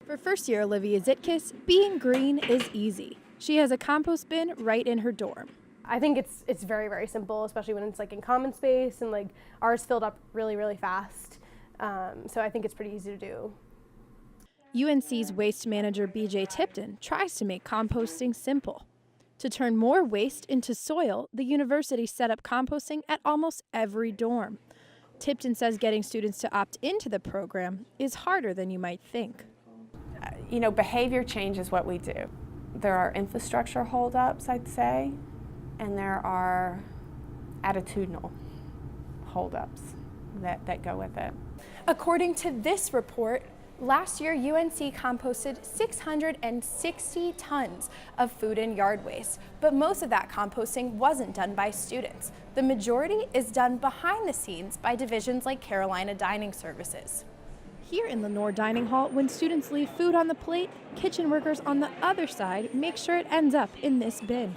For first-year Olivia Zitkis, being green is easy. She has a compost bin right in her dorm. I think it's very, very simple, especially when it's like in common space, and like ours filled up really, really fast. So I think it's pretty easy to do. UNC's waste manager BJ Tipton tries to make composting simple. To turn more waste into soil, the university set up composting at almost every dorm. Tipton says getting students to opt into the program is harder than you might think. Behavior change is what we do. There are infrastructure holdups, I'd say, and there are attitudinal holdups that go with it. According to this report, last year UNC composted 660 tons of food and yard waste, but most of that composting wasn't done by students. The majority is done behind the scenes by divisions like Carolina Dining Services. Here in Lenore Dining Hall, when students leave food on the plate, kitchen workers on the other side make sure it ends up in this bin.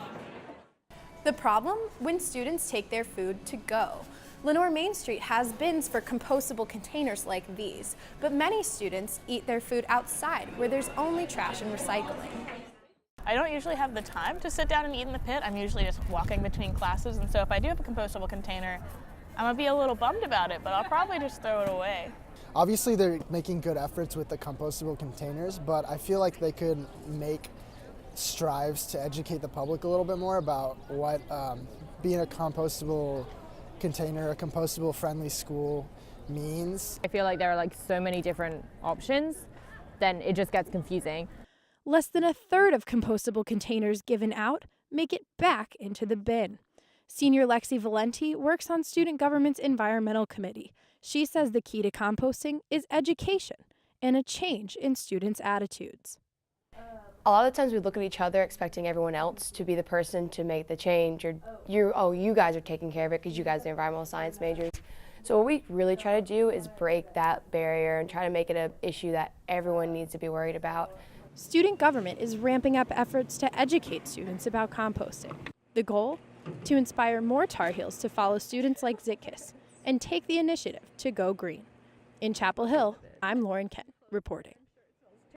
The problem? When students take their food to go. Lenore Main Street has bins for compostable containers like these, but many students eat their food outside where there's only trash and recycling. I don't usually have the time to sit down and eat in the pit. I'm usually just walking between classes, and so if I do have a compostable container, I'm gonna be a little bummed about it, but I'll probably just throw it away. Obviously they're making good efforts with the compostable containers, but I feel like they could make strives to educate the public a little bit more about what being a compostable container, a compostable friendly school means. I feel like there are so many different options, then it just gets confusing. Less than a third of compostable containers given out make it back into the bin. Senior Lexi Valenti works on Student Government's Environmental Committee. She says the key to composting is education and a change in students' attitudes. A lot of the times we look at each other expecting everyone else to be the person to make the change, or you guys are taking care of it because you guys are environmental science majors. So what we really try to do is break that barrier and try to make it an issue that everyone needs to be worried about. Student government is ramping up efforts to educate students about composting. The goal? To inspire more Tar Heels to follow students like Zitkis and take the initiative to go green. In Chapel Hill, I'm Lauren Kent, reporting.